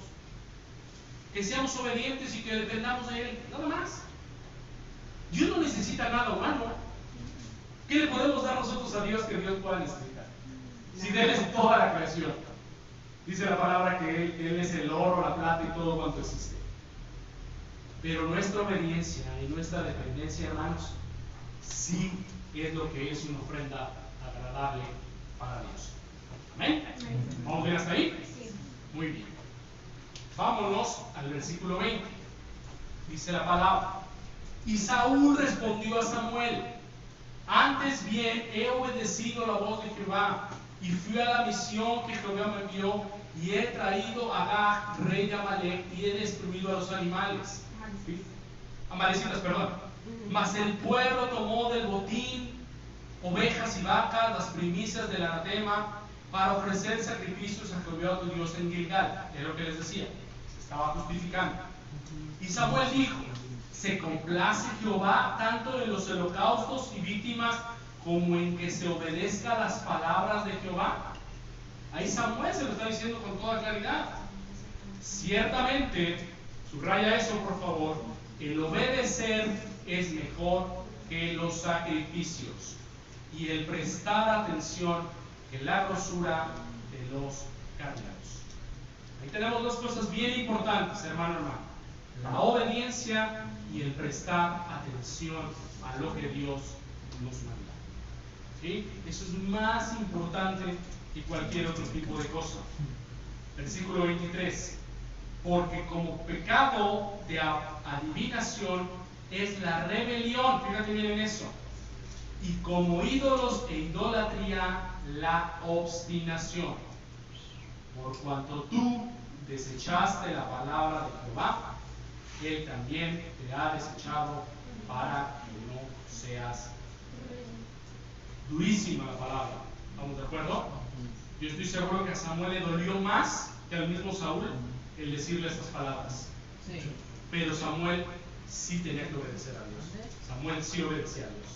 Que seamos obedientes y que dependamos de Él, nada más. Dios no necesita nada humano. ¿Qué le podemos dar nosotros a Dios que Dios pueda necesitar? Si de Él es toda la creación. Dice la palabra que Él es el oro, la plata y todo cuanto existe. Pero nuestra obediencia y nuestra dependencia, hermanos, sí es lo que es una ofrenda agradable para Dios. ¿Amén? ¿Vamos bien hasta ahí? Sí. Muy bien. Vámonos al versículo 20. Dice la palabra: y Saúl respondió a Samuel: antes bien he obedecido la voz de Jehová, y fui a la misión que Jehová me envió, y he traído a Agag, rey de Amalek, y he destruido a los animales. Amalecitas, perdón. Mas el pueblo tomó del botín ovejas y vacas, las primicias del anatema, para ofrecer sacrificios a Jehová tu Dios en Gilgal. Es lo que les decía, se estaba justificando. Y Samuel dijo: se complace Jehová tanto en los holocaustos y víctimas como en que se obedezca las palabras de Jehová. Ahí Samuel se lo está diciendo con toda claridad. Ciertamente, subraya eso por favor, el obedecer es mejor que los sacrificios, y el prestar atención que la grosura de los carneros. Ahí tenemos dos cosas bien importantes, hermano. La obediencia y el prestar atención a lo que Dios nos manda. ¿Sí? Eso es más importante que cualquier otro tipo de cosa. Versículo 23. Porque como pecado de adivinación es la rebelión, fíjate bien en eso, y como ídolos e idolatría la obstinación. Por cuanto tú desechaste la palabra de Jehová, Él también te ha desechado para que no seas rey. Durísima la palabra, ¿estamos de acuerdo? Yo estoy seguro que a Samuel le dolió más que al mismo Saúl el decirle estas palabras. Sí. Pero Samuel sí tenía que obedecer a Dios. Samuel sí obedecía a Dios.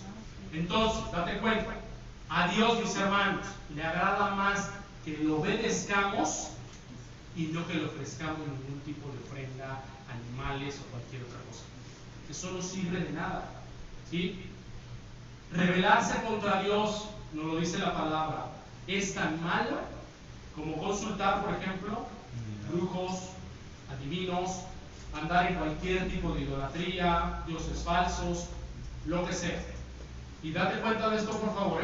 Entonces, date cuenta, a Dios, mis hermanos, le agrada más que le obedezcamos y no que le ofrezcamos ningún tipo de ofrenda, animales o cualquier otra cosa. Eso no sirve de nada. ¿Sí? Rebelarse contra Dios, nos lo dice la palabra, es tan malo como consultar, por ejemplo, brujos, adivinos, andar en cualquier tipo de idolatría, dioses falsos, lo que sea. Y date cuenta de esto, por favor.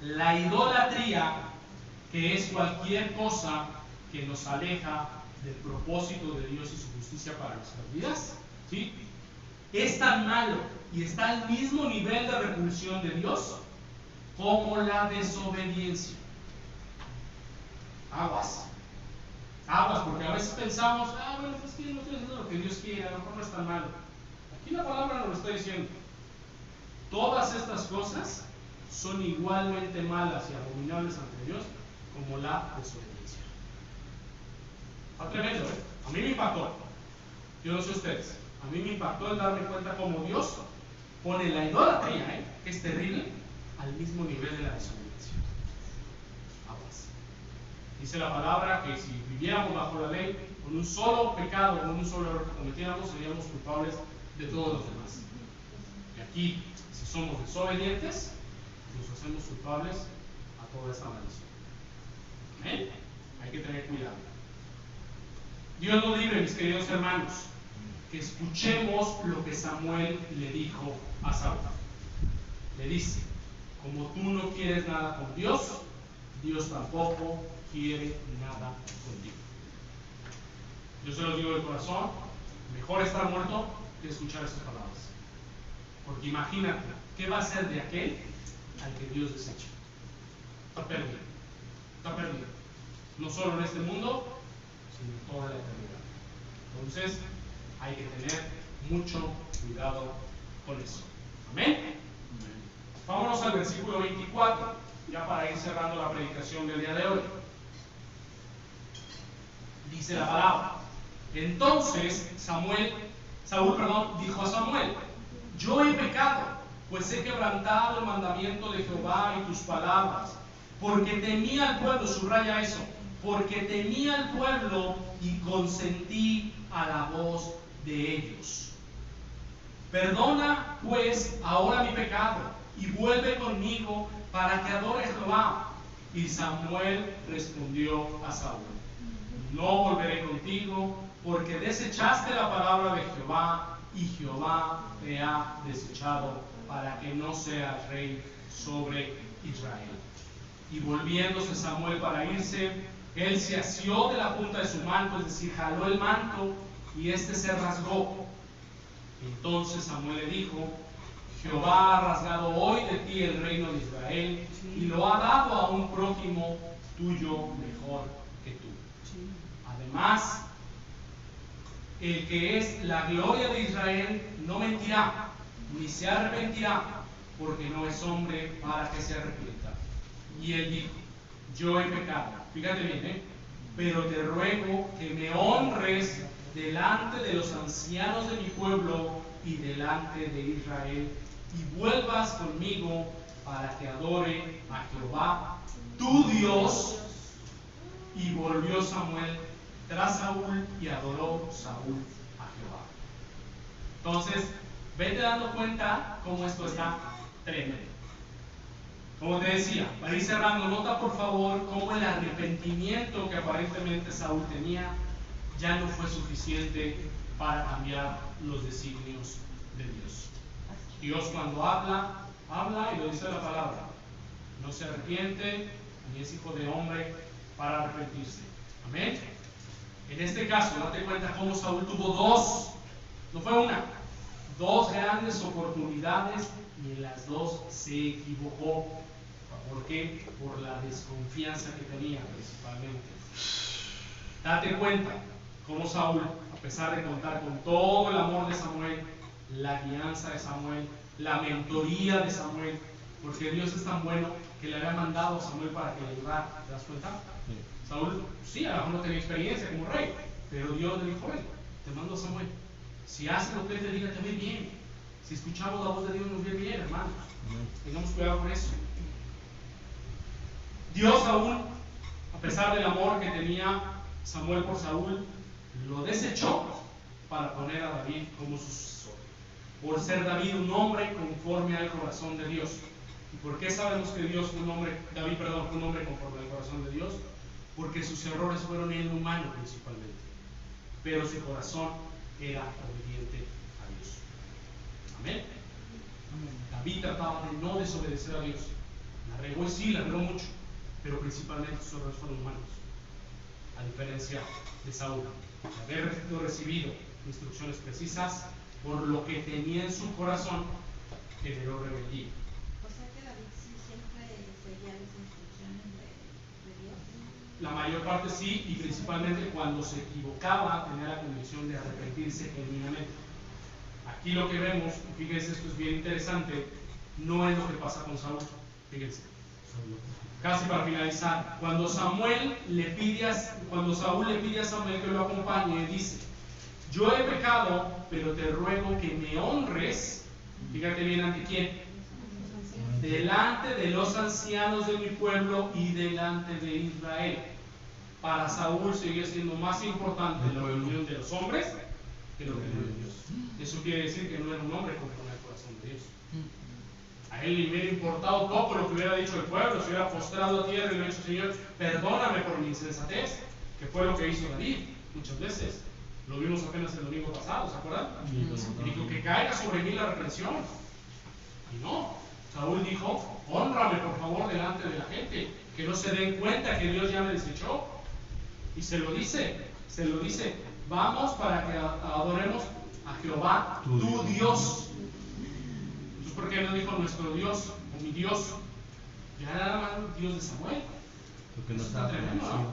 La idolatría, que es cualquier cosa que nos aleja del propósito de Dios y su justicia para nuestras vidas, ¿sí?, es tan malo y está al mismo nivel de repulsión de Dios como la desobediencia. Aguas. Aguas, porque a veces pensamos, bueno, pues que no estoy haciendo lo que Dios quiere, a lo mejor no es tan malo. Aquí la palabra nos lo está diciendo. Todas estas cosas son igualmente malas y abominables ante Dios como la desobediencia. Está tremendo, ¿eh? A mí me impactó. Yo no sé ustedes. A mí me impactó el darme cuenta cómo Dios pone la idolatría, que es terrible, al mismo nivel de la desobediencia. Aguas. Dice la palabra que si viviéramos bajo la ley, con un solo pecado, con un solo error que cometiéramos, seríamos culpables de todos los demás. Y aquí, si somos desobedientes, nos hacemos culpables a toda esta maldición. ¿Eh? Hay que tener cuidado. Dios nos libre, mis queridos hermanos, que escuchemos lo que Samuel le dijo a Saúl. Le dice: como tú no quieres nada con Dios, Dios tampoco quiere nada contigo. Yo se los digo de corazón, mejor estar muerto que escuchar estas palabras. Porque imagínate, ¿qué va a ser de aquel al que Dios desecha? Está perdido. Está perdido. No solo en este mundo, sino en toda la eternidad. Entonces, hay que tener mucho cuidado con eso. ¿Amén? Vámonos al versículo 24, ya para ir cerrando la predicación del día de hoy. Dice la palabra: entonces Saúl dijo a Samuel: yo he pecado, pues he quebrantado el mandamiento de Jehová y tus palabras, porque temía al pueblo, subraya eso, porque temía al pueblo y consentí a la voz de ellos. Perdona pues ahora mi pecado y vuelve conmigo para que adore a Jehová. Y Samuel respondió a Saúl: no volveré contigo, porque desechaste la palabra de Jehová, y Jehová te ha desechado para que no seas rey sobre Israel. Y volviéndose Samuel para irse, él se asió de la punta de su manto, es decir, jaló el manto, y éste se rasgó. Entonces Samuel le dijo: Jehová ha rasgado hoy de ti el reino de Israel, y lo ha dado a un prójimo tuyo mejor que tú. Además, el que es la gloria de Israel no mentirá, ni se arrepentirá, porque no es hombre para que se arrepienta. Y él dijo: yo he pecado, fíjate bien, pero te ruego que me honres delante de los ancianos de mi pueblo y delante de Israel, y vuelvas conmigo para que adore a Jehová tu Dios. Y volvió Samuel tras Saúl, y adoró Saúl a Jehová. Entonces, vete dando cuenta cómo esto está tremendo. Como te decía, para ir cerrando, nota por favor cómo el arrepentimiento que aparentemente Saúl tenía ya no fue suficiente para cambiar los designios de Dios. Dios, cuando habla y lo dice la palabra, no se arrepiente ni es hijo de hombre para arrepentirse. Amén. En este caso, date cuenta cómo Saúl tuvo dos, no fue una, dos grandes oportunidades, y en las dos se equivocó. ¿Por qué? Por la desconfianza que tenía principalmente. Date cuenta cómo Saúl, a pesar de contar con todo el amor de Samuel, la guianza de Samuel, la mentoría de Samuel, porque Dios es tan bueno que le había mandado a Samuel para que le ayudara. ¿Te das cuenta? Sí. Saúl, sí, a lo mejor no tenía experiencia como rey, pero Dios le dijo: te mando a Samuel. Si hace lo que él te diga, te va bien. Si escuchamos la voz de Dios, nos va bien, hermanos. Tengamos cuidado con eso. Dios aún, a pesar del amor que tenía Samuel por Saúl, lo desechó para poner a David como su sucesor, por ser David un hombre conforme al corazón de Dios. ¿Y por qué sabemos que David fue un hombre conforme al corazón de Dios? Porque sus errores fueron en lo humano principalmente, pero su corazón era obediente a Dios. Amén. David trataba de no desobedecer a Dios. La regó, y sí, la regó mucho, pero principalmente sus errores fueron humanos, a diferencia de Saúl, de haber recibido instrucciones precisas, por lo que tenía en su corazón, generó rebeldía. O sea que David sí siempre seguía las instrucciones de Dios. La mayor parte sí, y principalmente cuando se equivocaba tenía la convicción de arrepentirse genuinamente. Aquí lo que vemos, fíjense, esto es bien interesante, no es lo que pasa con Saúl. Fíjense, casi para finalizar, cuando Saúl le pide a Samuel que lo acompañe, dice: yo he pecado, pero te ruego que me honres. Fíjate bien, ¿ante quién? Delante de los ancianos de mi pueblo y delante de Israel. Para Saúl sigue siendo más importante la opinión de los hombres que la opinión de Dios. Eso quiere decir que no era un hombre conforme al corazón de Dios. A él le hubiera importado poco lo que hubiera dicho el pueblo, se hubiera postrado a tierra y le hubiera dicho: Señor, perdóname por mi insensatez, que fue lo que hizo David muchas veces. Lo vimos apenas el domingo pasado, ¿se acuerdan? Y dijo: que caiga sobre mí la reprensión. Y no, Saúl dijo: hónrame por favor delante de la gente, que no se den cuenta que Dios ya me desechó. Y se lo dice: vamos para que adoremos a Jehová tu Dios. Entonces, ¿por qué no dijo nuestro Dios o mi Dios? Ya era más Dios de Samuel. Porque no Eso está tremendo, ¿no?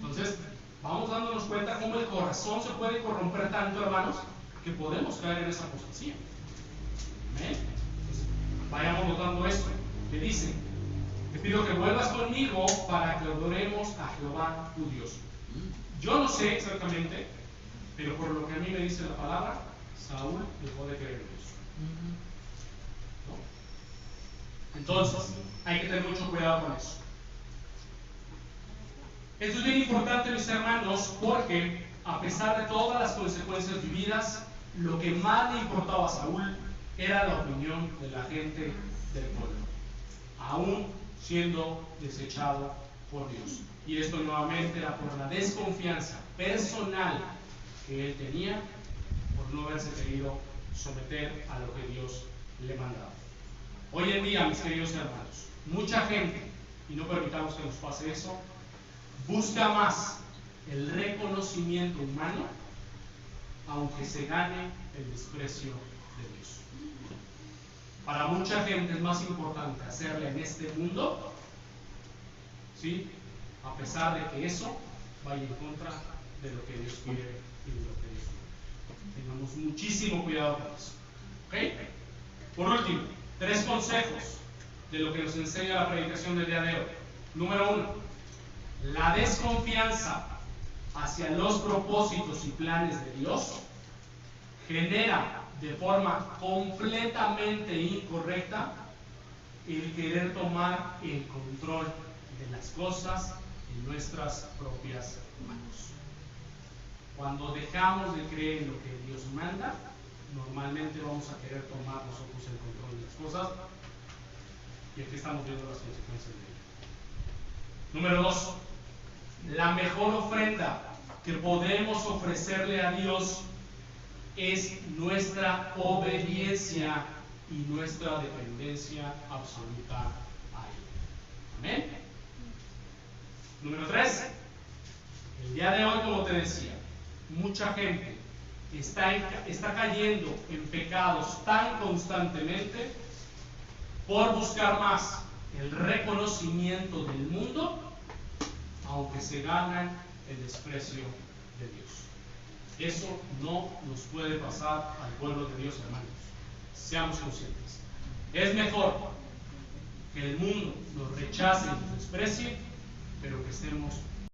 Entonces, vamos dándonos cuenta cómo el corazón se puede corromper tanto, hermanos, que podemos caer en esa apostasía. ¿Amén? Entonces, vayamos notando esto. Le dice: te pido que vuelvas conmigo para que adoremos a Jehová tu Dios. Yo no sé exactamente, pero por lo que a mí me dice la palabra, Saúl dejó de creer en Dios. ¿No? Entonces, hay que tener mucho cuidado con eso. Esto es bien importante, mis hermanos, porque a pesar de todas las consecuencias vividas, lo que más le importaba a Saúl era la opinión de la gente del pueblo, aún siendo desechado por Dios. Y esto nuevamente era por la desconfianza personal que él tenía por no haberse querido someter a lo que Dios le mandaba. Hoy en día, mis queridos hermanos, mucha gente, y no permitamos que nos pase eso, busca más el reconocimiento humano, aunque se gane el desprecio de Dios. Para mucha gente es más importante hacerle en este mundo, ¿sí?, a pesar de que eso vaya en contra de lo que Dios quiere y de lo que Dios quiere. Tengamos muchísimo cuidado con eso. ¿Ok? Por último, 3 consejos de lo que nos enseña la predicación del día de hoy. Número 1, la desconfianza hacia los propósitos y planes de Dios genera de forma completamente incorrecta el querer tomar el control de las cosas en nuestras propias manos. Cuando dejamos de creer en lo que Dios manda, normalmente vamos a querer tomar nosotros el control de las cosas, y aquí estamos viendo las consecuencias de ello. Número 2, la mejor ofrenda que podemos ofrecerle a Dios es nuestra obediencia y nuestra dependencia absoluta a Él. Amén. Número 3, el día de hoy, como te decía, mucha gente está cayendo en pecados tan constantemente por buscar más el reconocimiento del mundo, aunque se ganan el desprecio de Dios. Eso no nos puede pasar al pueblo de Dios, hermanos. Seamos conscientes. Es mejor que el mundo nos rechace y nos desprecie, pero que estemos